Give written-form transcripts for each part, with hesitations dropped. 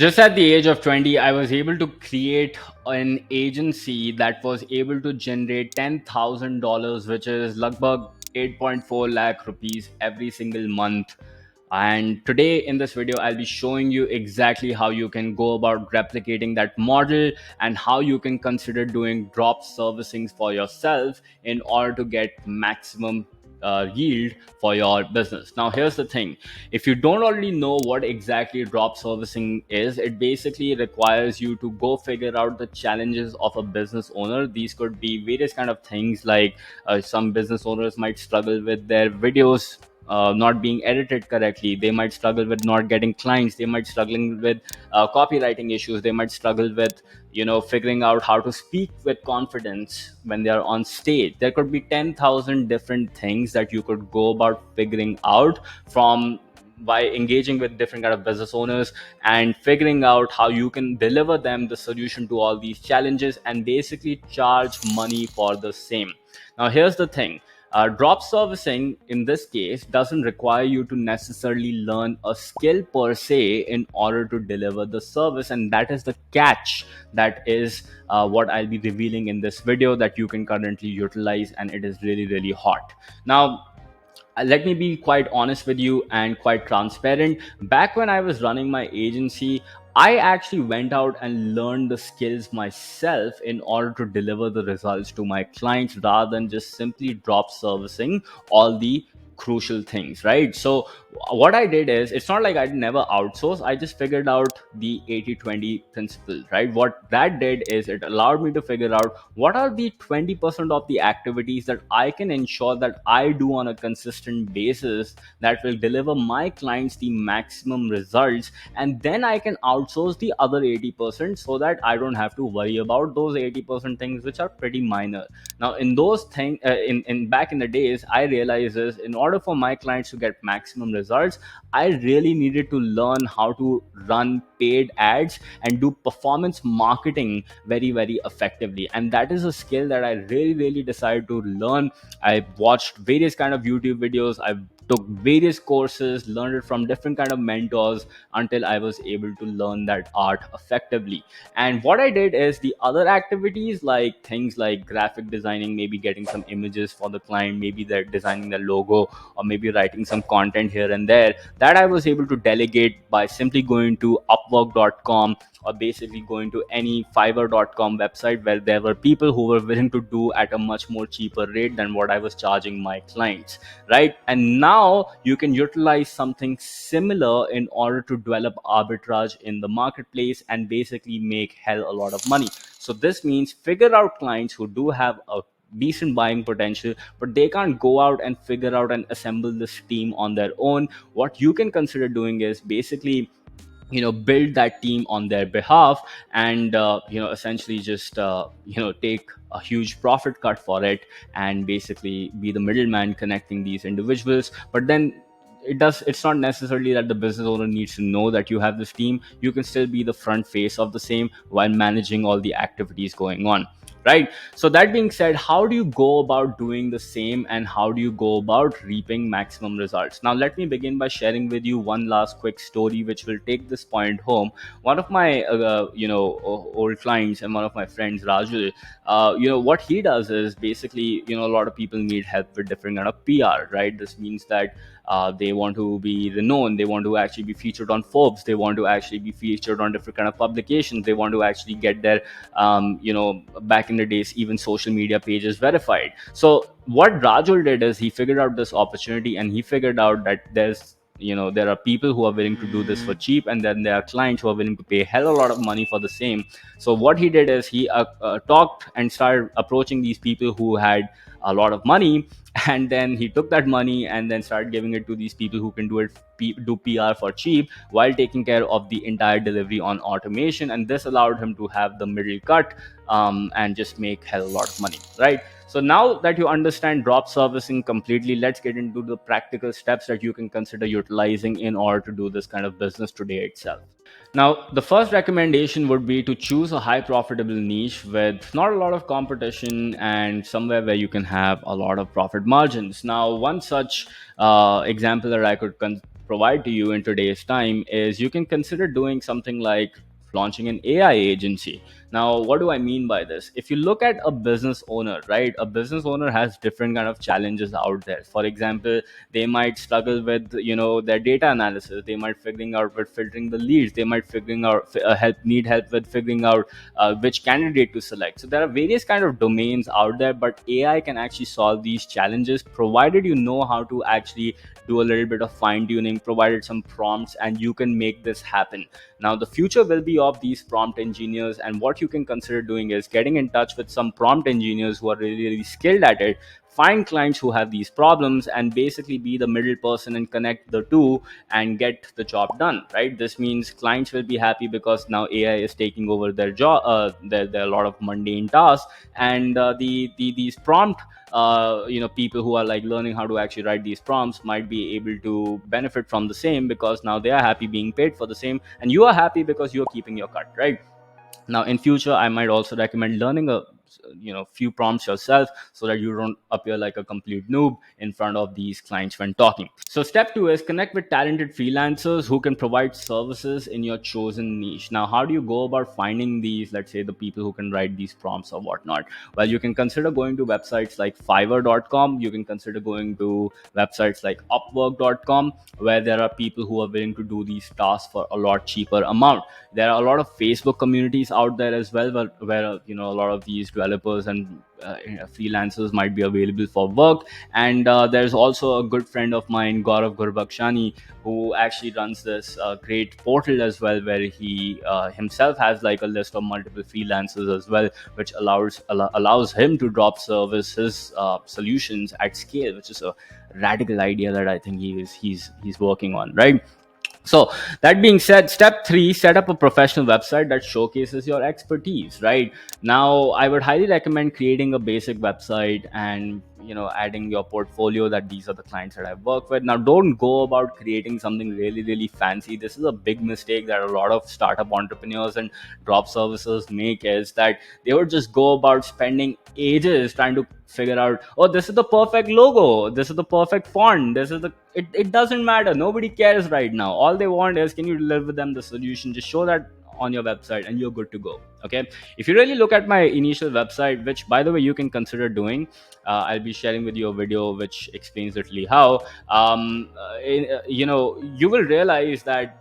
Just at the age of 20, I was able to create an agency that was able to generate $10,000, which is lagbhag 8.4 lakh rupees every single month. And today in this video, I'll be showing you exactly how you can go about replicating that model and how you can consider doing drop servicing for yourself in order to get maximum yield for your business. Now, here's the thing: if you don't already know what exactly drop servicing is, it basically requires you to go figure out the challenges of a business owner. These could be various kind of things like some business owners might struggle with their videos not being edited correctly. They might struggle with not getting clients. They might struggling with copywriting issues. They might struggle with figuring out how to speak with confidence when they are on stage. There could be 10,000 different things that you could go about figuring out from by engaging with different kind of business owners and figuring out how you can deliver them the solution to all these challenges and basically charge money for the same. Now, here's the thing: drop servicing in this case doesn't require you to necessarily learn a skill per se in order to deliver the service, and that is the catch. That is what I'll be revealing in this video that you can currently utilize, and it is really, really hot. Now, let me be quite honest with you and quite transparent. Back when I was running my agency, I actually went out and learned the skills myself in order to deliver the results to my clients rather than just simply drop servicing all the crucial things, right? So what I did is, it's not like I'd never outsource. I just figured out the 80-20 principle, right? What that did is it allowed me to figure out what are the 20% of the activities that I can ensure that I do on a consistent basis that will deliver my clients the maximum results, and then I can outsource the other 80% so that I don't have to worry about those 80% things which are pretty minor. Now, in those things, in back in the days, I realized is, in order for my clients to get maximum results, I really needed to learn how to run paid ads and do performance marketing very, very effectively. And that is a skill that I really, really decided to learn. I watched various kind of YouTube videos. I took various courses, learned it from different kind of mentors until I was able to learn that art effectively. And what I did is, the other activities like things like graphic designing, maybe getting some images for the client, maybe they're designing the logo, or maybe writing some content here and there, that I was able to delegate by simply going to upwork.com or basically going to any fiverr.com website where there were people who were willing to do at a much more cheaper rate than what I was charging my clients, right? And now you can utilize something similar in order to develop arbitrage in the marketplace and basically make hell a lot of money. So this means figure out clients who do have a decent buying potential, but they can't go out and figure out and assemble this team on their own. What you can consider doing is basically build that team on their behalf, and essentially just take a huge profit cut for it and basically be the middleman connecting these individuals. But then it's not necessarily that the business owner needs to know that you have this team. You can still be the front face of the same while managing all the activities going on, right? So that being said, how do you go about doing the same, and how do you go about reaping maximum results? Now, let me begin by sharing with you one last quick story which will take this point home. One of my old clients and one of my friends, Rajul, what he does is basically, a lot of people need help with different kind of PR, right? This means that they want to be renowned, they want to actually be featured on Forbes, they want to actually be featured on different kind of publications, they want to actually get their back in the days, even social media pages verified. So what Rajul did is, he figured out this opportunity, and he figured out that there are people who are willing to do this for cheap, and then there are clients who are willing to pay hell a lot of money for the same. So what he did is, he talked and started approaching these people who had a lot of money, and then he took that money and then started giving it to these people who can do PR for cheap while taking care of the entire delivery on automation. And this allowed him to have the middle cut, and just make hell a lot of money, right? So now that you understand drop servicing completely, let's get into the practical steps that you can consider utilizing in order to do this kind of business today itself. Now, the first recommendation would be to choose a high profitable niche with not a lot of competition and somewhere where you can have a lot of profit margins. Now, one such example that I could provide to you in today's time is you can consider doing something like launching an AI agency. Now, what do I mean by this? If you look at a business owner, right, a business owner has different kind of challenges out there. For example, they might struggle with their data analysis. They might figuring out with filtering the leads. They might figuring out need help with figuring out which candidate to select. So there are various kind of domains out there, but AI can actually solve these challenges provided you know how to actually do a little bit of fine tuning, provided some prompts, and you can make this happen. Now the future will be of these prompt engineers, and what you can consider doing is getting in touch with some prompt engineers who are really, really skilled at it, find clients who have these problems, and basically be the middle person and connect the two and get the job done, right? This means clients will be happy because now AI is taking over their job. There are a lot of mundane tasks, and these prompt people who are like learning how to actually write these prompts might be able to benefit from the same, because now they are happy being paid for the same, and you are happy because you're keeping your cut, right? Now in future I might also recommend learning a few prompts yourself, so that you don't appear like a complete noob in front of these clients when talking. So step 2 is connect with talented freelancers who can provide services in your chosen niche. Now how do you go about finding these, let's say, the people who can write these prompts or whatnot? Well, you can consider going to websites like fiverr.com. You can consider going to websites like upwork.com, where there are people who are willing to do these tasks for a lot cheaper amount. There are a lot of Facebook communities out there as well, where a lot of these developers and freelancers might be available for work. And there's also a good friend of mine, Gaurav Gurbakshani, who actually runs this great portal as well, where he himself has like a list of multiple freelancers as well, which allows him to drop services solutions at scale, which is a radical idea that I think he's working on, right? So that being said, step 3, set up a professional website that showcases your expertise. Right now, I would highly recommend creating a basic website and adding your portfolio that these are the clients that I work with. Now don't go about creating something really, really fancy. This is a big mistake that a lot of startup entrepreneurs and drop services make, is that they would just go about spending ages trying to figure out, oh, this is the perfect logo, this is the perfect font, this is the it doesn't matter. Nobody cares right now. All they want is, can you deliver them the solution? Just show that on your website and you're good to go. Okay, if you really look at my initial website, which by the way you can consider doing, I'll be sharing with you a video which explains literally how. You will realize that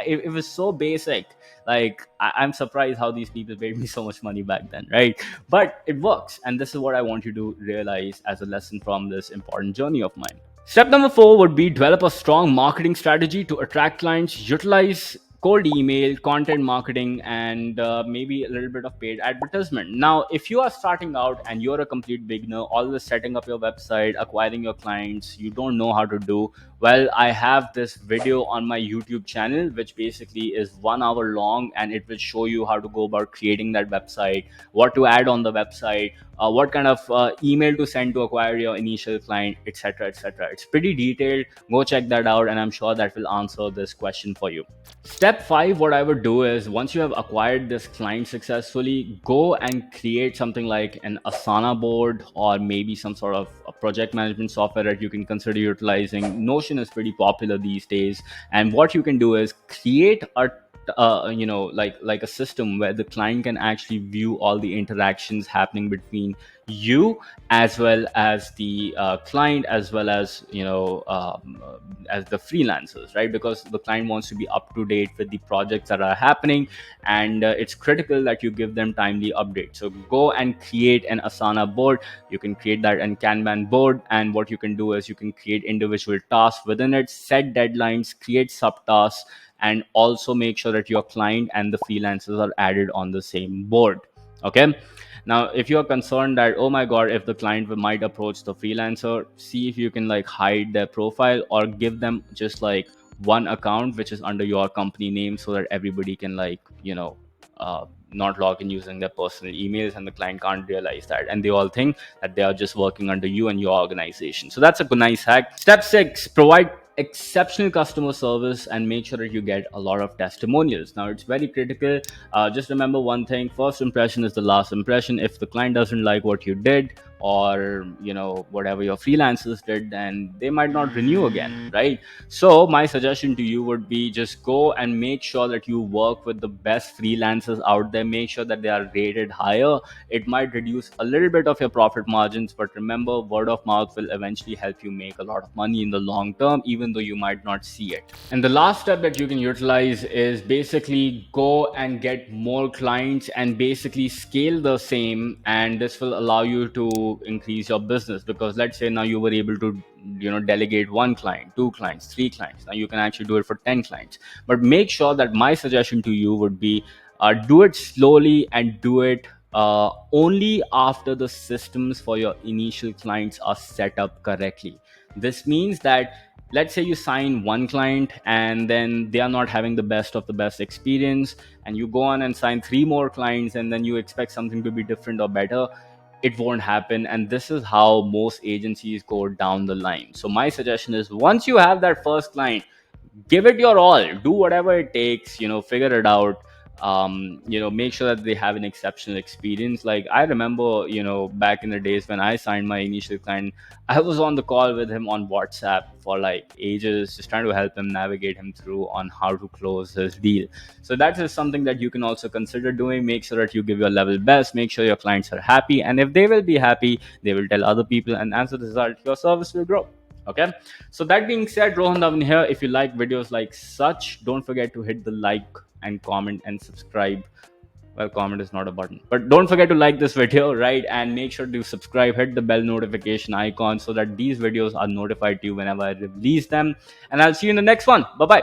it was so basic. Like I'm surprised how these people paid me so much money back then, right? But it works, and this is what I want you to realize as a lesson from this important journey of mine. Step number 4 would be develop a strong marketing strategy to attract clients. Utilize cold email, content marketing, and maybe a little bit of paid advertisement. Now, if you are starting out and you're a complete beginner, all this setting up your website, acquiring your clients, you don't know how to do, well, I have this video on my YouTube channel, which basically is 1 hour long, and it will show you how to go about creating that website, what to add on the website, what kind of email to send to acquire your initial client, etc., etc. It's pretty detailed. Go check that out, and I'm sure that will answer this question for you. Step 5, what I would do is, once you have acquired this client successfully, go and create something like an Asana board, or maybe some sort of a project management software that you can consider utilizing. Notion is pretty popular these days, and what you can do is create a like a system where the client can actually view all the interactions happening between you as well as the client, as well as as the freelancers, right? Because the client wants to be up to date with the projects that are happening, and it's critical that you give them timely updates. So go and create an Asana board. You can create that in Kanban board, and what you can do is you can create individual tasks within it, set deadlines, create subtasks, and also make sure that your client and the freelancers are added on the same board. Okay, now if you are concerned that, oh my god, if the client might approach the freelancer, see if you can like hide their profile, or give them just like one account which is under your company name, so that everybody can like not log in using their personal emails, and the client can't realize that, and they all think that they are just working under you and your organization. So that's a nice hack. Step 6, provide exceptional customer service and make sure that you get a lot of testimonials. Now it's very critical. Just remember one thing: first impression is the last impression. If the client doesn't like what you did or whatever your freelancers did, and they might not renew again, right? So my suggestion to you would be, just go and make sure that you work with the best freelancers out there. Make sure that they are rated higher. It might reduce a little bit of your profit margins, but remember, word of mouth will eventually help you make a lot of money in the long term, even though you might not see it. And the last step that you can utilize is basically go and get more clients and basically scale the same. And this will allow you to increase your business, because let's say now you were able to delegate one client, two clients, three clients. Now you can actually do it for 10 clients. But make sure that my suggestion to you would be, do it slowly and do it only after the systems for your initial clients are set up correctly. This means that, let's say you sign one client and then they are not having the best of the best experience, and you go on and sign three more clients, and then you expect something to be different or better. It won't happen, and this is how most agencies go down the line. So my suggestion is, once you have that first client, give it your all, do whatever it takes, figure it out. Make sure that they have an exceptional experience. Like, I remember, back in the days when I signed my initial client, I was on the call with him on WhatsApp for like ages, just trying to help him navigate him through on how to close his deal. So that is something that you can also consider doing. Make sure that you give your level best, make sure your clients are happy, and if they will be happy, they will tell other people, and as a result, your service will grow. Okay, so that being said, Rohan Dhawan here. If you like videos like such, don't forget to hit the like and comment and subscribe. Well, comment is not a button, but don't forget to like this video, right? And make sure to subscribe, hit the bell notification icon, so that these videos are notified to you whenever I release them. And I'll see you in the next one. Bye bye.